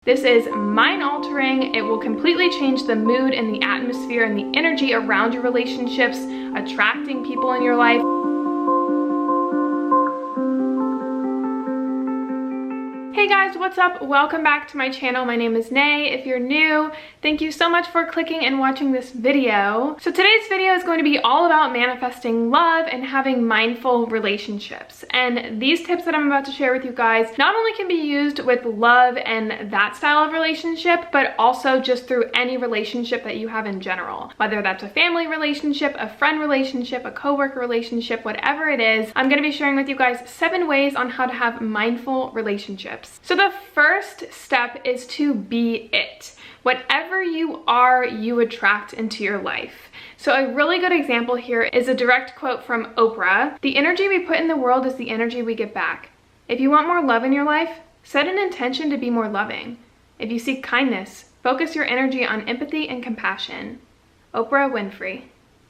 This is mind altering. It will completely change the mood and the atmosphere and the energy around your relationships, attracting people in your life. Hey guys, what's up? Welcome back to my channel. My name is Nay. If you're new, thank you so much for clicking and watching this video. So today's video is going to be all about manifesting love and having mindful relationships. And these tips that I'm about to share with you guys not only can be used with love and that style of relationship, but also just through any relationship that you have in general. Whether that's a family relationship, a friend relationship, a coworker relationship, whatever it is, I'm going to be sharing with you guys 7 ways on how to have mindful relationships. So the first step is to be it. Whatever you are, you attract into your life. So a really good example here is a direct quote from Oprah. The energy we put in the world is the energy we get back. If you want more love in your life, set an intention to be more loving. If you seek kindness, focus your energy on empathy and compassion. Oprah Winfrey.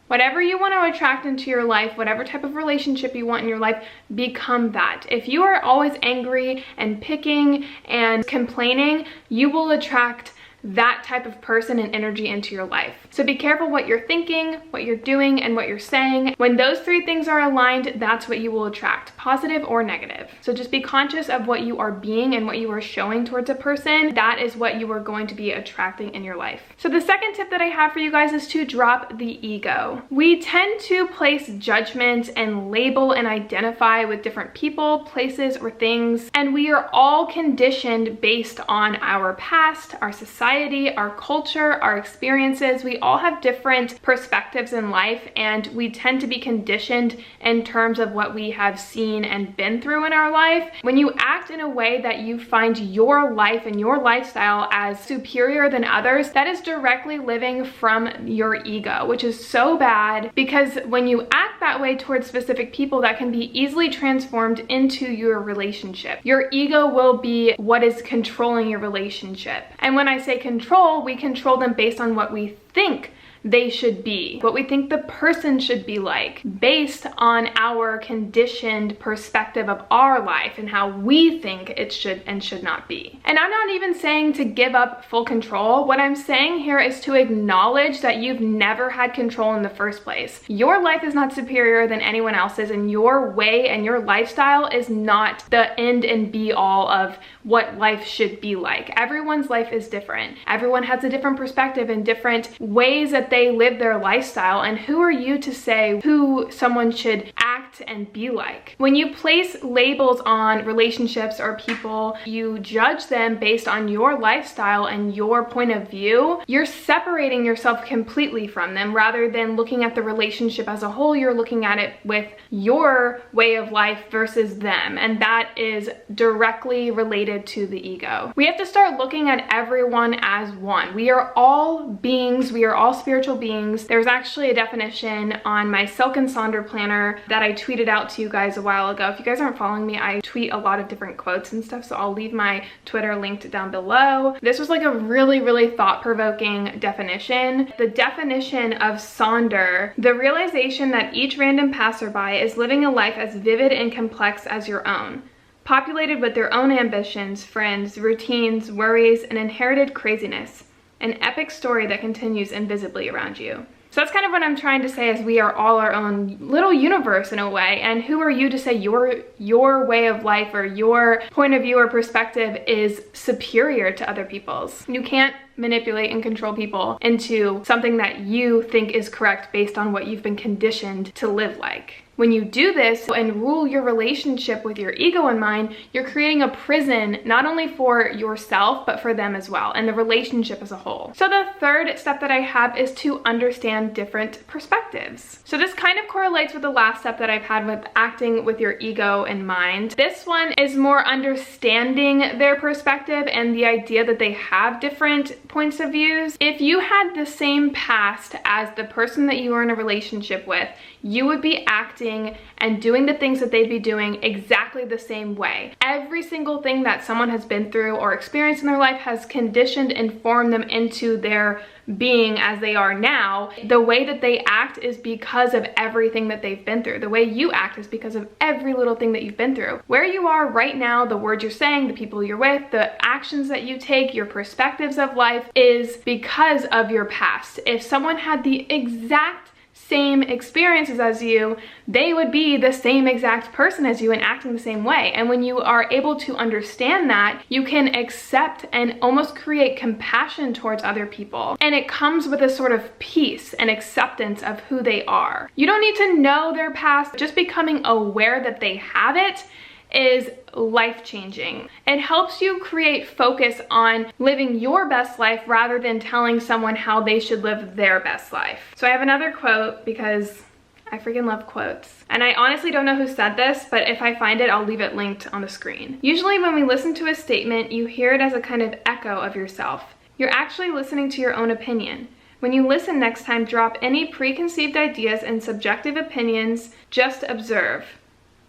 Whatever you want to attract into your life, whatever type of relationship you want in your life, become that. If you are always angry and picking and complaining, you will attract that type of person and energy into your life. So be careful what you're thinking, what you're doing, and what you're saying. When those 3 things are aligned, that's what you will attract, positive or negative. So just be conscious of what you are being and what you are showing towards a person. That is what you are going to be attracting in your life. So the second tip that I have for you guys is to drop the ego. We tend to place judgment and label and identify with different people, places, or things, and we are all conditioned based on our past, our society, our culture, our experiences. We all have different perspectives in life, and we tend to be conditioned in terms of what we have seen and been through in our life. When you act in a way that you find your life and your lifestyle as superior than others, that is directly living from your ego, which is so bad, because when you act that way towards specific people, that can be easily transformed into your relationship. Your ego will be what is controlling your relationship. And when I say control, we control them based on what we think they should be, what we think the person should be like, based on our conditioned perspective of our life and how we think it should and should not be. And I'm not even saying to give up full control. What I'm saying here is to acknowledge that you've never had control in the first place. Your life is not superior than anyone else's, and your way and your lifestyle is not the end and be all of what life should be like. Everyone's life is different. Everyone has a different perspective and different ways that they live their lifestyle, and who are you to say who someone should act and be like? When you place labels on relationships or people, you judge them based on your lifestyle and your point of view. You're separating yourself completely from them. Rather than looking at the relationship as a whole, you're looking at it with your way of life versus them, and that is directly related to the ego. We have to start looking at everyone as one. We are all beings. We are all spiritual beings. There's actually a definition on my Silk and Sonder planner that I tweeted out to you guys a while ago. If you guys aren't following me, I tweet a lot of different quotes and stuff, so I'll leave my Twitter linked down below. This was like a really thought-provoking definition. The definition of Sonder: the realization that each random passerby is living a life as vivid and complex as your own, populated with their own ambitions, friends, routines, worries, and inherited craziness. An epic story that continues invisibly around you. So that's kind of what I'm trying to say, is we are all our own little universe in a way, and who are you to say your way of life or your point of view or perspective is superior to other people's? You can't manipulate and control people into something that you think is correct based on what you've been conditioned to live like. When you do this and rule your relationship with your ego in mind, you're creating a prison not only for yourself, but for them as well, and the relationship as a whole. So the third step that I have is to understand different perspectives. So this kind of correlates with the last step that I've had with acting with your ego in mind. This one is more understanding their perspective and the idea that they have different points of views. If you had the same past as the person that you were in a relationship with, you would be acting acting and doing the things that they'd be doing exactly the same way. Every single thing that someone has been through or experienced in their life has conditioned and formed them into their being as they are now. The way that they act is because of everything that they've been through. The way you act is because of every little thing that you've been through. Where you are right now, the words you're saying, the people you're with, the actions that you take, your perspectives of life is because of your past. If someone had the exact same experiences as you, they would be the same exact person as you and acting the same way. And when you are able to understand that, you can accept and almost create compassion towards other people. And it comes with a sort of peace and acceptance of who they are. You don't need to know their past. Just becoming aware that they have it is life-changing. It helps you create focus on living your best life rather than telling someone how they should live their best life. So I have another quote because I freaking love quotes. And I honestly don't know who said this, but if I find it, I'll leave it linked on the screen. Usually when we listen to a statement, you hear it as a kind of echo of yourself. You're actually listening to your own opinion. When you listen next time, drop any preconceived ideas and subjective opinions, just observe.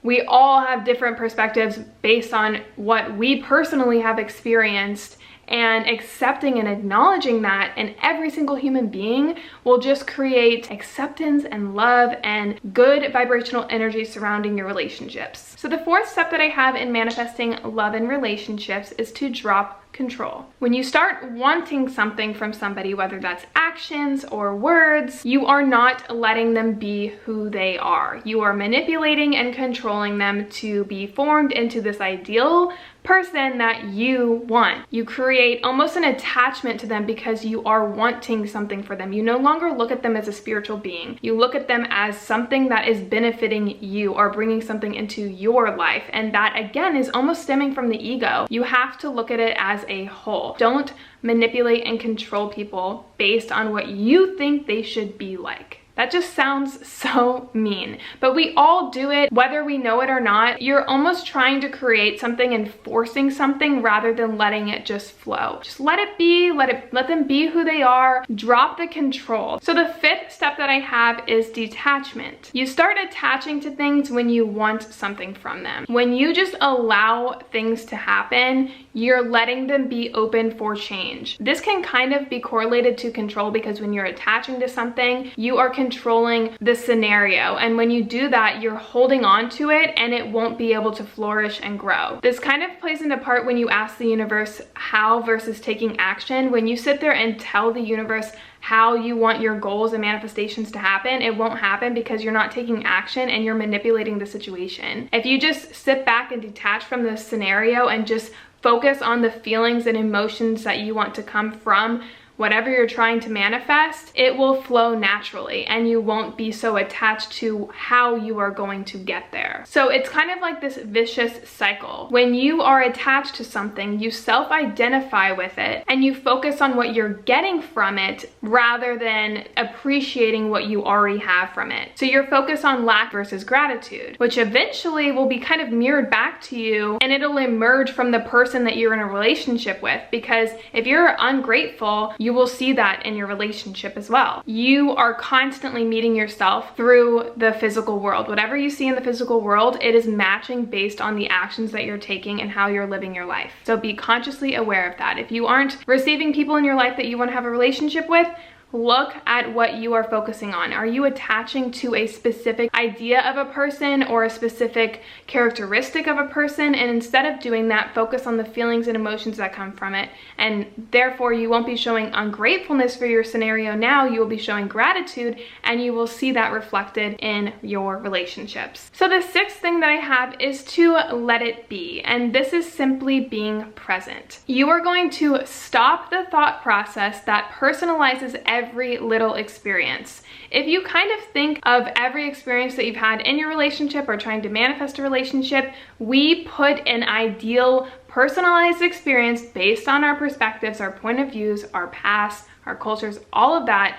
We all have different perspectives based on what we personally have experienced, and accepting and acknowledging that in every single human being will just create acceptance and love and good vibrational energy surrounding your relationships. So the fourth step that I have in manifesting love in relationships is to drop control. When you start wanting something from somebody, whether that's actions or words, you are not letting them be who they are. You are manipulating and controlling them to be formed into this ideal person that you want. You create almost an attachment to them because you are wanting something for them. You no longer look at them as a spiritual being. You look at them as something that is benefiting you or bringing something into your life. And that again is almost stemming from the ego. You have to look at it as a whole. Don't manipulate and control people based on what you think they should be like. That just sounds so mean, but we all do it, whether we know it or not. You're almost trying to create something and forcing something rather than letting it just flow. Just let it be, let them be who they are. Drop the control. So the fifth step that I have is detachment. You start attaching to things when you want something from them. When you just allow things to happen, you're letting them be open for change. This can kind of be correlated to control because when you're attaching to something, you are controlling the scenario. And when you do that, you're holding on to it and it won't be able to flourish and grow. This kind of plays into part when you ask the universe how versus taking action. When you sit there and tell the universe how you want your goals and manifestations to happen, it won't happen because you're not taking action and you're manipulating the situation. If you just sit back and detach from the scenario and just focus on the feelings and emotions that you want to come from whatever you're trying to manifest, it will flow naturally and you won't be so attached to how you are going to get there. So it's kind of like this vicious cycle. When you are attached to something, you self-identify with it and you focus on what you're getting from it rather than appreciating what you already have from it. So you're focused on lack versus gratitude, which eventually will be kind of mirrored back to you and it'll emerge from the person that you're in a relationship with, because if you're ungrateful, you will see that in your relationship as well. You are constantly meeting yourself through the physical world. Whatever you see in the physical world, it is matching based on the actions that you're taking and how you're living your life. So be consciously aware of that. If you aren't receiving people in your life that you want to have a relationship with, look at what you are focusing on. Are you attaching to a specific idea of a person or a specific characteristic of a person? And instead of doing that, focus on the feelings and emotions that come from it. And therefore, you won't be showing ungratefulness for your scenario now. You will be showing gratitude and you will see that reflected in your relationships. So the sixth thing that I have is to let it be. And this is simply being present. You are going to stop the thought process that personalizes every little experience. If you kind of think of every experience that you've had in your relationship or trying to manifest a relationship, we put an ideal personalized experience based on our perspectives, our point of views, our past, our cultures, all of that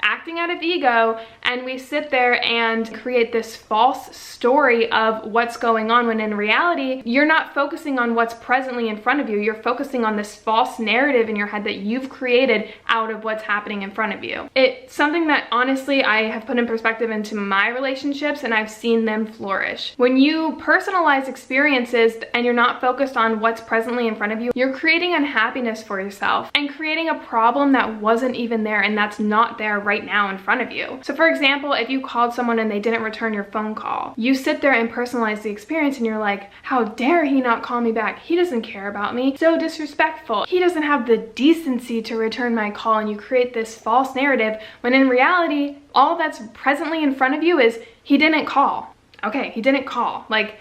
acting out of ego, and we sit there and create this false story of what's going on, when in reality, you're not focusing on what's presently in front of you. You're focusing on this false narrative in your head that you've created out of what's happening in front of you. It's something that honestly I have put in perspective into my relationships, and I've seen them flourish. When you personalize experiences and you're not focused on what's presently in front of you, you're creating unhappiness for yourself and creating a problem that wasn't even there and that's not there right now in front of you. So for example, if you called someone and they didn't return your phone call, you sit there and personalize the experience and you're like, how dare he not call me back? He doesn't care about me. So disrespectful. He doesn't have the decency to return my call, and you create this false narrative when in reality, all that's presently in front of you is he didn't call. Okay, he didn't call. Like,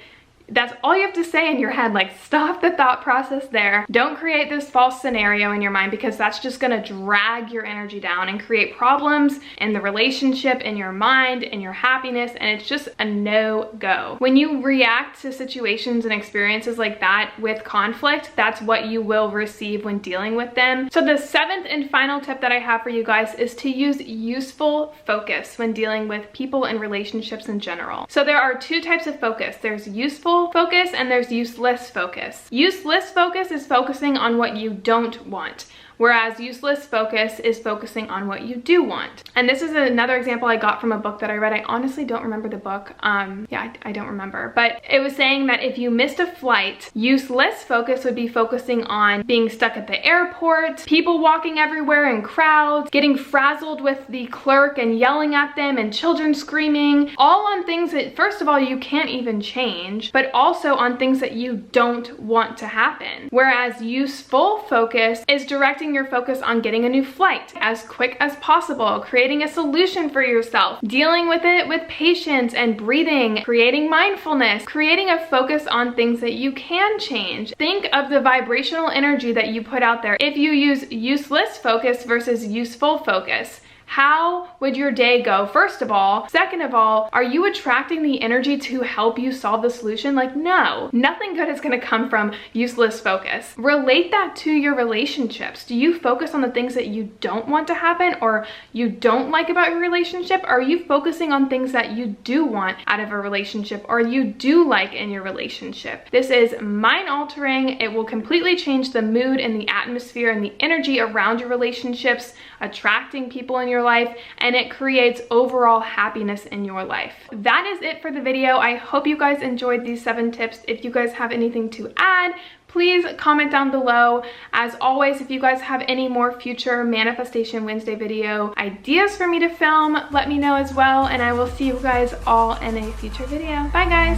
that's all you have to say in your head. Like, stop the thought process there. Don't create this false scenario in your mind, because that's just gonna drag your energy down and create problems in the relationship, in your mind, in your happiness, and it's just a no-go. When you react to situations and experiences like that with conflict, that's what you will receive when dealing with them. So the 7th and final tip that I have for you guys is to use useful focus when dealing with people and relationships in general. So there are 2 types of focus. There's useful focus and there's useless focus. Useless focus is focusing on what you don't want, whereas useless focus is focusing on what you do want. And this is another example I got from a book that I read. I honestly don't remember the book. I don't remember. But it was saying that if you missed a flight, useless focus would be focusing on being stuck at the airport, people walking everywhere in crowds, getting frazzled with the clerk and yelling at them, and children screaming, all on things that, first of all, you can't even change, but also on things that you don't want to happen. Whereas useful focus is directing your focus on getting a new flight as quick as possible, creating a solution for yourself, dealing with it with patience and breathing, creating mindfulness, creating a focus on things that you can change. Think of the vibrational energy that you put out there. If you use useless focus versus useful focus, how would your day go, first of all? Second of all, are you attracting the energy to help you solve the solution? Like, no, nothing good is gonna come from useless focus. Relate that to your relationships. Do you focus on the things that you don't want to happen or you don't like about your relationship? Or are you focusing on things that you do want out of a relationship or you do like in your relationship? This is mind altering. It will completely change the mood and the atmosphere and the energy around your relationships, attracting people in your life, and it creates overall happiness in your life. That is it for the video. I hope you guys enjoyed these 7 tips. If you guys have anything to add, please comment down below. As always, if you guys have any more future Manifestation Wednesday video ideas for me to film, let me know as well, and I will see you guys all in a future video. Bye guys.